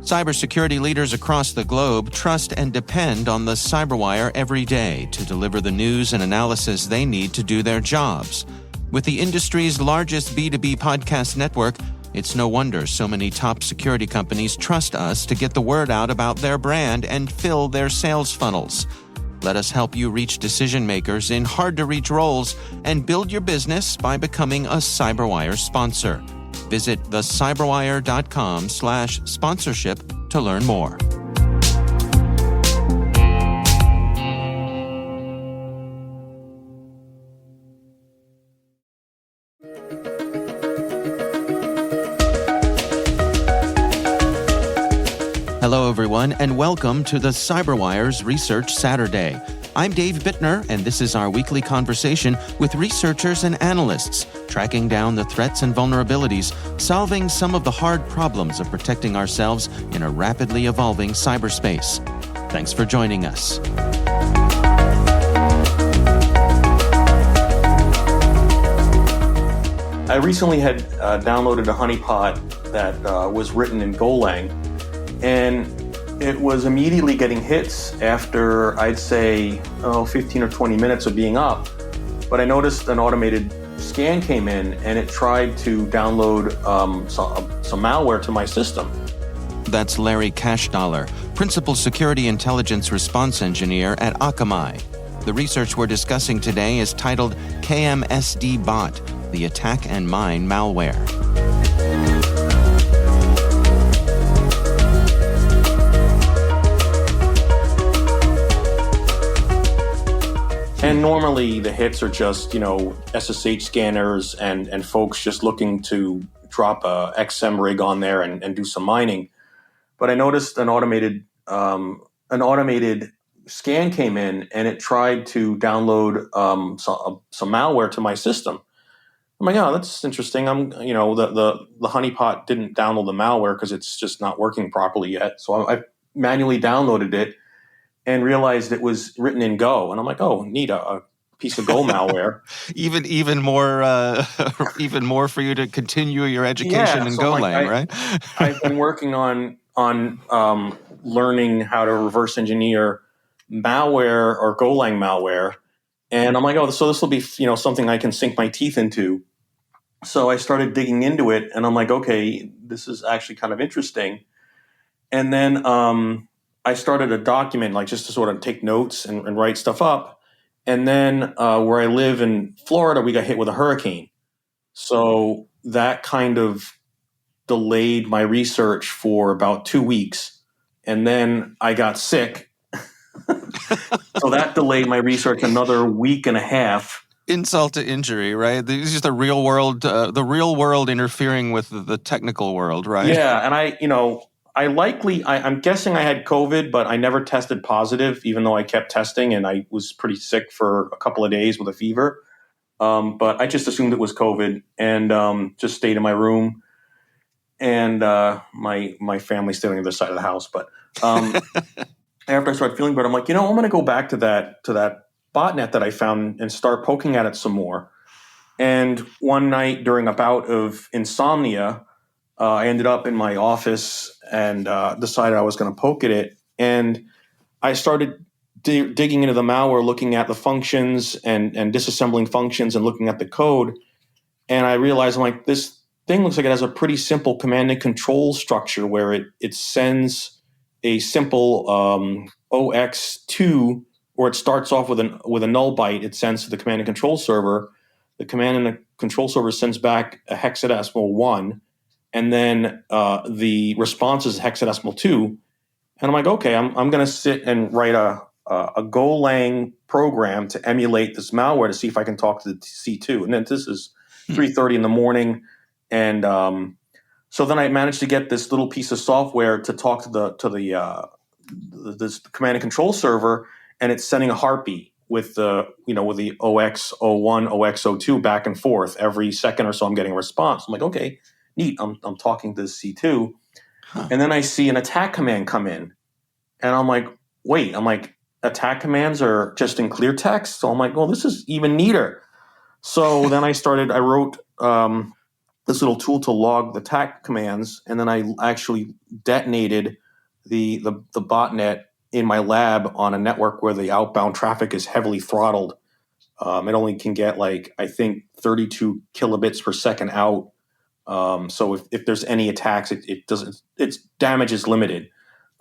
Cybersecurity leaders across the globe trust and depend on the Cyberwire every day to deliver the news and analysis they need to do their jobs. With the industry's largest B2B podcast network, it's no wonder so many top security companies trust us to get the word out about their brand and fill their sales funnels. Let us help you reach decision makers in hard-to-reach roles and build your business by becoming a Cyberwire sponsor. Visit thecyberwire.com/sponsorship to learn more. Hello, everyone, and welcome to the Cyberwire's Research Saturday. I'm Dave Bittner, and this is our weekly conversation with researchers and analysts, tracking down the threats and vulnerabilities, solving some of the hard problems of protecting ourselves in a rapidly evolving cyberspace. Thanks for joining us. I recently had downloaded a honeypot that was written in Golang, and it was immediately getting hits after, I'd say, 15 or 20 minutes of being up. But I noticed an automated scan came in, and it tried to download some malware to my system. That's Larry Cashdollar, Principal Security Intelligence Response Engineer at Akamai. The research we're discussing today is titled KmsdBot, the Attack and Mine Malware. And normally the hits are just, SSH scanners and folks just looking to drop a XM rig on there and do some mining. But I noticed an automated scan came in, and it tried to download some malware to my system. I'm like, oh, that's interesting. The honeypot didn't download the malware because it's just not working properly yet. So I manually downloaded it and realized it was written in Go, and I'm like, oh, neat, a piece of Go malware. even more for you to continue your education in Golang, right? I've been working on learning how to reverse engineer malware or Golang malware, and I'm like, oh, so this will be something I can sink my teeth into. So I started digging into it, and I'm like, okay, this is actually kind of interesting. And then I started a document, just to sort of take notes and write stuff up. And then where I live in Florida, we got hit with a hurricane. So that kind of delayed my research for about 2 weeks. And then I got sick. So that delayed my research another week and a half. Insult to injury, right? This is just the real world interfering with the technical world, right? Yeah, and I'm guessing I had COVID, but I never tested positive, even though I kept testing, and I was pretty sick for a couple of days with a fever. But I just assumed it was COVID, and just stayed in my room, and my family stayed on the other side of the house. But after I started feeling better, I'm like, I'm going to go back to that botnet that I found and start poking at it some more. And one night during a bout of insomnia, I ended up in my office and decided I was going to poke at it. And I started digging into the malware, looking at the functions and disassembling functions and looking at the code. And I realized, I'm like, this thing looks like it has a pretty simple command and control structure where it sends a simple OX2, or it starts off with a null byte. It sends to the command and control server. The command and control server sends back a hexadecimal 1. And then the response is hexadecimal 2. And I'm like, okay, I'm going to sit and write a Golang program to emulate this malware to see if I can talk to the C2. And then this is 3:30 in the morning. And so then I managed to get this little piece of software to talk to this command and control server, and it's sending a heartbeat with the OX01, OX02 back and forth every second or so. I'm getting a response. I'm like, okay, neat. I'm talking to C2. And then I see an attack command come in. And I'm like, wait, attack commands are just in clear text? So I'm like, well, this is even neater. So then I wrote this little tool to log the attack commands, and then I actually detonated the botnet in my lab on a network where the outbound traffic is heavily throttled. It only can get I think 32 kilobits per second out. So if there's any attacks, it doesn't. Its damage is limited.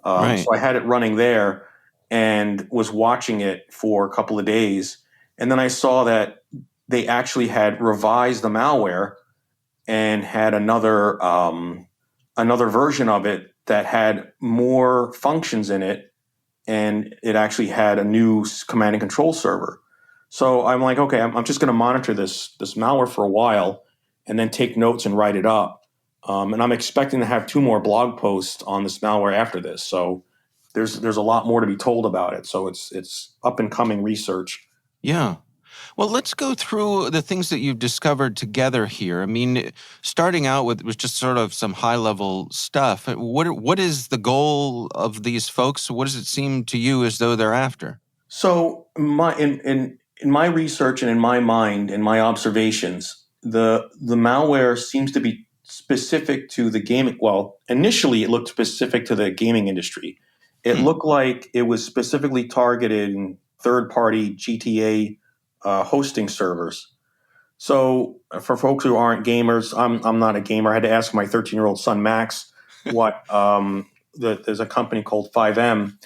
Right. So I had it running there and was watching it for a couple of days, and then I saw that they actually had revised the malware and had another version of it that had more functions in it, and it actually had a new command and control server. So I'm like, okay, I'm just going to monitor this malware for a while, and then take notes and write it up. And I'm expecting to have 2 more blog posts on this malware after this. So there's a lot more to be told about it. So it's up and coming research. Yeah. Well, let's go through the things that you've discovered together here. I mean, starting out with just sort of some high-level stuff. What is the goal of these folks? What does it seem to you as though they're after? So in my research and in my mind, in my observations, the malware seems to be specific to the gaming. Well, initially it looked specific to the gaming industry. It looked like it was specifically targeting third-party GTA hosting servers. So for folks who aren't gamers, I'm not a gamer. I had to ask my 13-year-old son Max what there's a company called 5M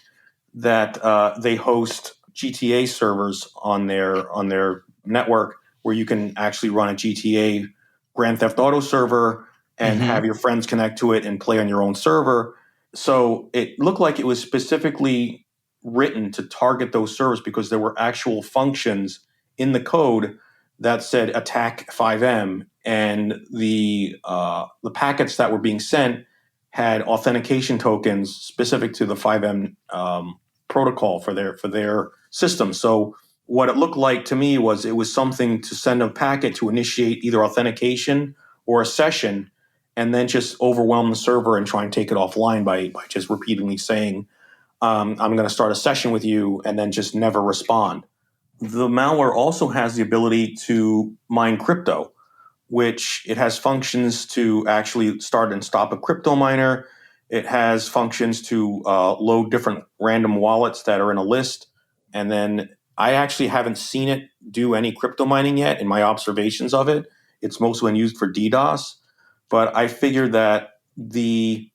that they host GTA servers on their network where you can actually run a GTA Grand Theft Auto server and have your friends connect to it and play on your own server. So it looked like it was specifically written to target those servers because there were actual functions in the code that said attack 5M, and the packets that were being sent had authentication tokens specific to the 5M protocol for their system. So what it looked like to me was it was something to send a packet to initiate either authentication or a session, and then just overwhelm the server and try and take it offline by just repeatedly saying, I'm going to start a session with you, and then just never respond. The malware also has the ability to mine crypto, which it has functions to actually start and stop a crypto miner. It has functions to load different random wallets that are in a list. And then I actually haven't seen it do any crypto mining yet in my observations of it. It's mostly been used for DDoS. But I figured that the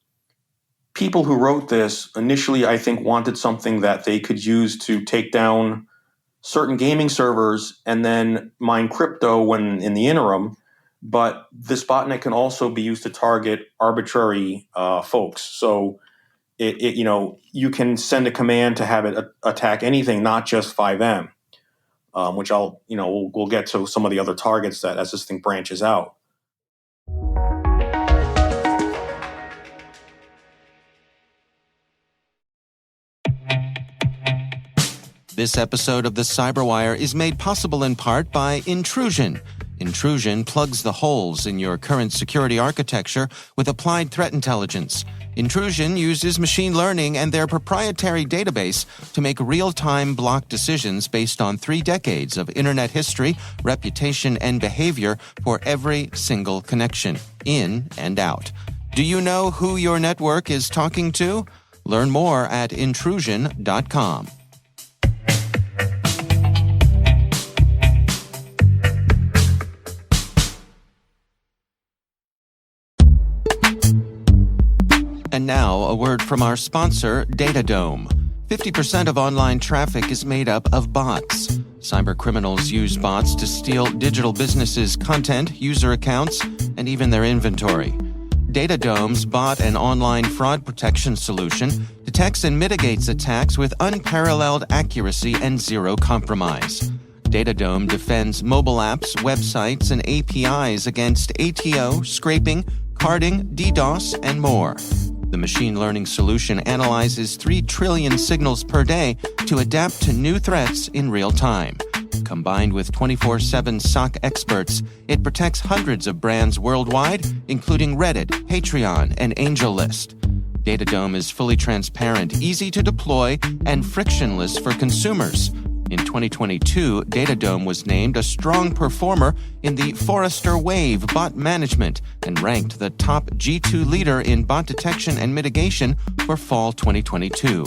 people who wrote this initially, I think, wanted something that they could use to take down certain gaming servers and then mine crypto when in the interim. But this botnet can also be used to target arbitrary folks. So you can send a command to have it attack anything, not just 5M, which we'll get to some of the other targets that as this thing branches out. This episode of The Cyberwire is made possible in part by Intrusion. Intrusion plugs the holes in your current security architecture with applied threat intelligence. Intrusion uses machine learning and their proprietary database to make real-time block decisions based on 3 decades of internet history, reputation, and behavior for every single connection, in and out. Do you know who your network is talking to? Learn more at intrusion.com. And now, a word from our sponsor, Datadome. 50% of online traffic is made up of bots. Cybercriminals use bots to steal digital businesses' content, user accounts, and even their inventory. Datadome's bot and online fraud protection solution detects and mitigates attacks with unparalleled accuracy and zero compromise. Datadome defends mobile apps, websites, and APIs against ATO, scraping, carding, DDoS, and more. The machine learning solution analyzes 3 trillion signals per day to adapt to new threats in real time. Combined with 24/7 SOC experts, it protects hundreds of brands worldwide, including Reddit, Patreon, and AngelList. Datadome is fully transparent, easy to deploy, and frictionless for consumers. In 2022, Datadome was named a strong performer in the Forrester Wave bot management and ranked the top G2 leader in bot detection and mitigation for fall 2022.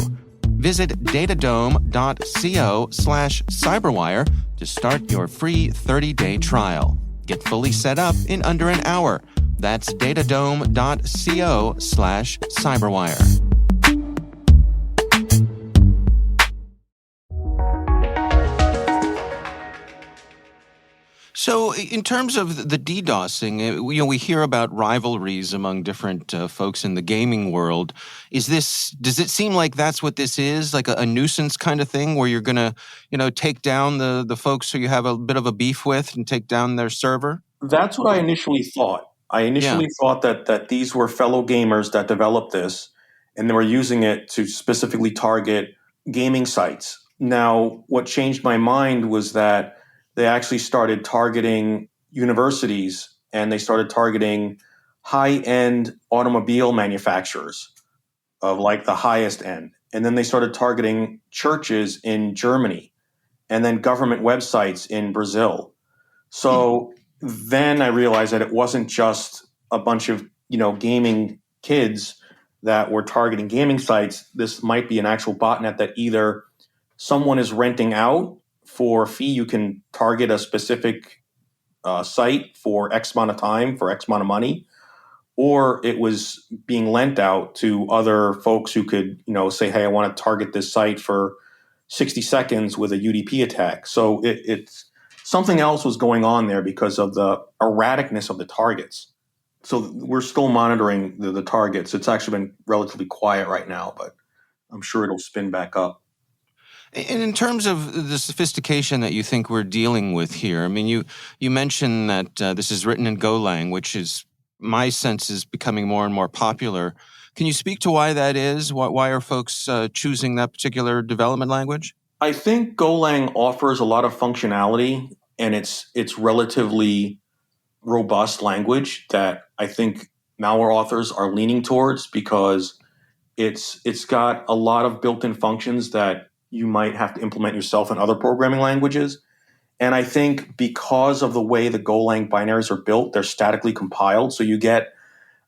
Visit datadome.co/cyberwire to start your free 30-day trial. Get fully set up in under an hour. That's datadome.co/cyberwire. So, in terms of the DDoSing, we hear about rivalries among different folks in the gaming world. Does it seem like that's what this is, like a nuisance kind of thing, where you're going to, take down the folks who you have a bit of a beef with and take down their server? That's what I initially thought. I initially thought that these were fellow gamers that developed this, and they were using it to specifically target gaming sites. Now, what changed my mind was that they actually started targeting universities, and they started targeting high-end automobile manufacturers of like the highest end. And then they started targeting churches in Germany, and then government websites in Brazil. So then I realized that it wasn't just a bunch of, gaming kids that were targeting gaming sites. This might be an actual botnet that either someone is renting out for a fee. You can target a specific site for X amount of time, for X amount of money, or it was being lent out to other folks who could, say, hey, I want to target this site for 60 seconds with a UDP attack. So it's something else was going on there because of the erraticness of the targets. So we're still monitoring the targets. It's actually been relatively quiet right now, but I'm sure it'll spin back up. And in terms of the sophistication that you think we're dealing with here, I mean, you mentioned that this is written in Golang, which is, my sense, is becoming more and more popular. Can you speak to why that is? Why are folks choosing that particular development language? I think Golang offers a lot of functionality, and it's relatively robust language that I think malware authors are leaning towards because it's got a lot of built-in functions that you might have to implement yourself in other programming languages. And I think because of the way the Golang binaries are built, they're statically compiled. So you get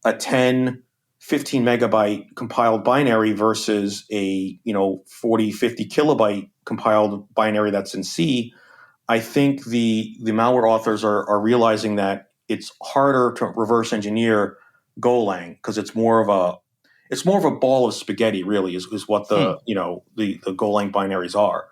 a 10, 15 megabyte compiled binary versus a 40, 50 kilobyte compiled binary that's in C. I think the malware authors are realizing that it's harder to reverse engineer Golang because it's more of a ball of spaghetti, really, is what the Golang binaries are.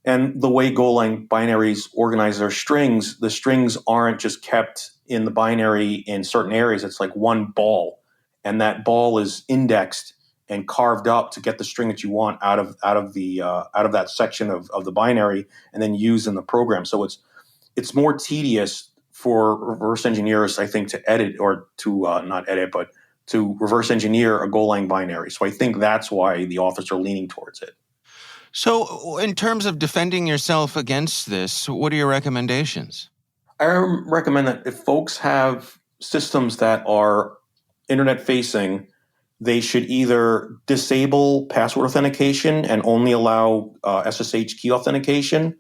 And the way Golang binaries organize their strings, the strings aren't just kept in the binary in certain areas. It's like one ball, and that ball is indexed and carved up to get the string that you want out of that section of the binary, and then used in the program. So it's more tedious for reverse engineers, I think, to edit or to not edit, but to reverse engineer a Golang binary. So I think that's why the authors are leaning towards it. So, in terms of defending yourself against this, what are your recommendations? I recommend that if folks have systems that are internet facing, they should either disable password authentication and only allow SSH key authentication,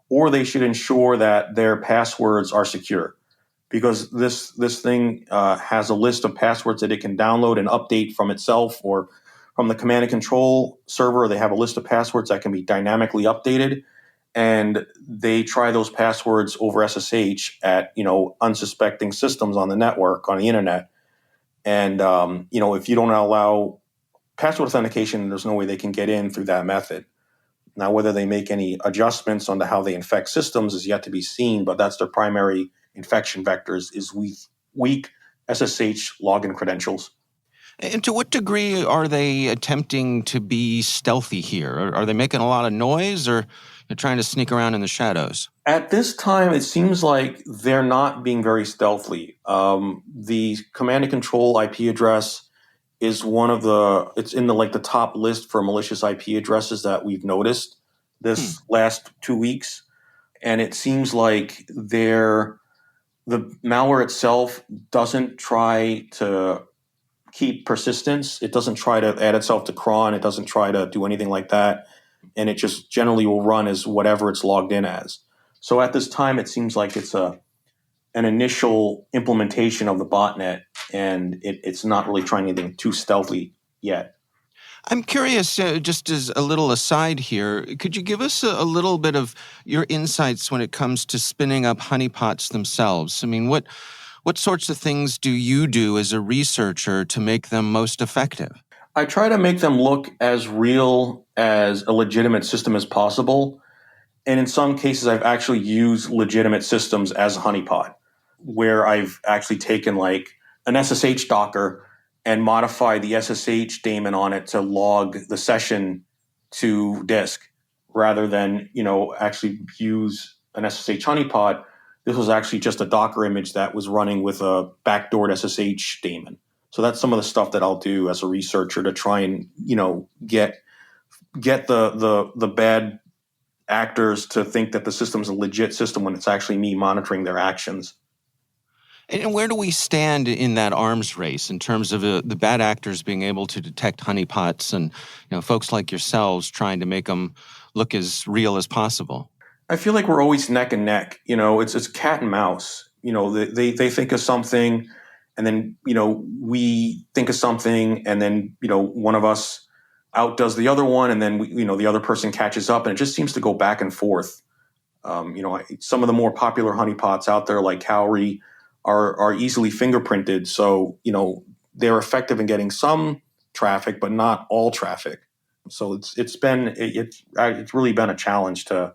or they should ensure that their passwords are secure. Because this thing has a list of passwords that it can download and update from itself or from the command and control server. They have a list of passwords that can be dynamically updated, and they try those passwords over SSH at unsuspecting systems on the network, on the internet. And if you don't allow password authentication, there's no way they can get in through that method. Now, whether they make any adjustments onto how they infect systems is yet to be seen, but that's their primary infection vectors is weak SSH login credentials. And to what degree are they attempting to be stealthy here? Are they making a lot of noise, or they're trying to sneak around in the shadows? At this time, it seems like they're not being very stealthy. The command and control IP address is it's in the top list for malicious IP addresses that we've noticed this last 2 weeks. And it seems like the malware itself doesn't try to keep persistence. It doesn't try to add itself to cron. It doesn't try to do anything like that. and it just generally will run as whatever it's logged in as. So at this time, it seems like it's an initial implementation of the botnet, and it's not really trying anything too stealthy yet. I'm curious, just as a little aside here, could you give us a little bit of your insights when it comes to spinning up honeypots themselves? I mean, what sorts of things do you do as a researcher to make them most effective? I try to make them look as real as a legitimate system as possible. And in some cases, I've actually used legitimate systems as a honeypot, where I've actually taken like an SSH Docker and modify the SSH daemon on it to log the session to disk rather than, actually use an SSH honeypot. This was actually just a Docker image that was running with a backdoored SSH daemon. So that's some of the stuff that I'll do as a researcher to try and, get the bad actors to think that the system's a legit system when it's actually me monitoring their actions. And where do we stand in that arms race in terms of the bad actors being able to detect honeypots and folks like yourselves trying to make them look as real as possible? I feel like we're always neck and neck. It's cat and mouse. They think of something, and then we think of something, and then one of us outdoes the other one, and then the other person catches up, and it just seems to go back and forth. Some of the more popular honeypots out there, like Cowrie, are easily fingerprinted, so they're effective in getting some traffic, but not all traffic. So it's really been a challenge to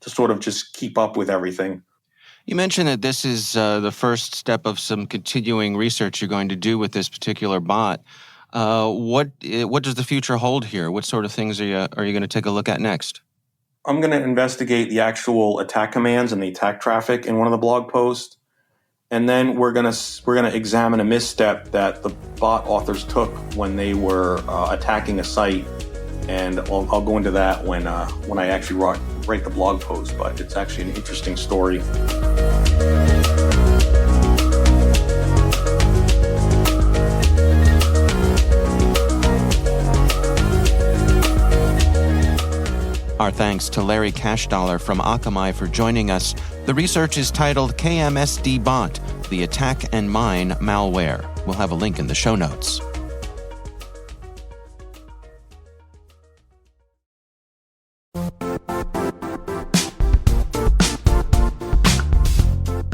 sort of just keep up with everything. You mentioned that this is the first step of some continuing research you're going to do with this particular bot. What does the future hold here? What sort of things are you going to take a look at next? I'm going to investigate the actual attack commands and the attack traffic in one of the blog posts. And then we're gonna examine a misstep that the bot authors took when they were attacking a site, and I'll go into that when I actually write the blog post. But it's actually an interesting story. Our thanks to Larry Cashdollar from Akamai for joining us. The research is titled KmsdBot, the Attack and Mine Malware. We'll have a link in the show notes.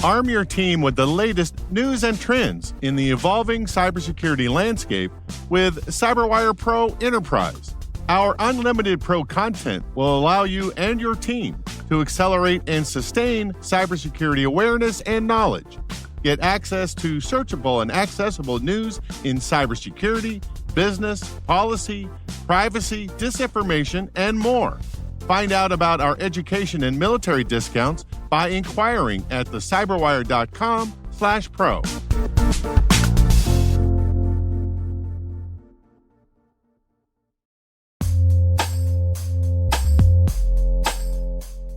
Arm your team with the latest news and trends in the evolving cybersecurity landscape with CyberWire Pro Enterprise. Our unlimited pro content will allow you and your team to accelerate and sustain cybersecurity awareness and knowledge. Get access to searchable and accessible news in cybersecurity, business, policy, privacy, disinformation, and more. Find out about our education and military discounts by inquiring at thecyberwire.com/pro.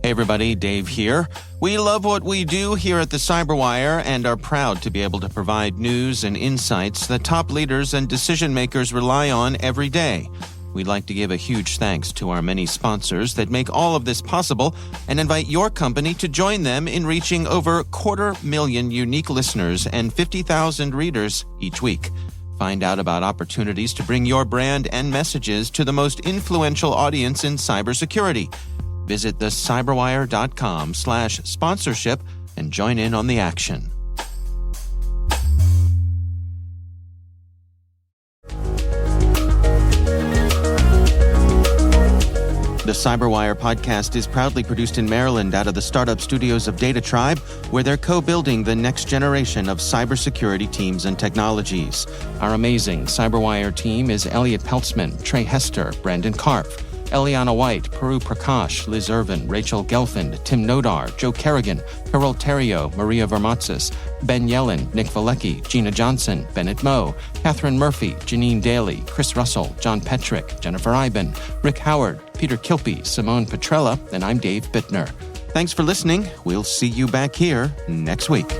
Hey everybody, Dave here. We love what we do here at the CyberWire and are proud to be able to provide news and insights that top leaders and decision makers rely on every day. We'd like to give a huge thanks to our many sponsors that make all of this possible and invite your company to join them in reaching over 250,000 unique listeners and 50,000 readers each week. Find out about opportunities to bring your brand and messages to the most influential audience in cybersecurity. Visit thecyberwire.com/sponsorship and join in on the action. The CyberWire podcast is proudly produced in Maryland out of the startup studios of Data Tribe, where they're co-building the next generation of cybersecurity teams and technologies. Our amazing CyberWire team is Elliot Peltzman, Trey Hester, Brandon Karpf, Eliana White, Peru Prakash, Liz Irvin, Rachel Gelfand, Tim Nodar, Joe Kerrigan, Carol Terrio, Maria Vermatzis, Ben Yellen, Nick Valecki, Gina Johnson, Bennett Moe, Catherine Murphy, Janine Daly, Chris Russell, John Petrick, Jennifer Iben, Rick Howard, Peter Kilpie, Simone Petrella, and I'm Dave Bittner. Thanks for listening. We'll see you back here next week.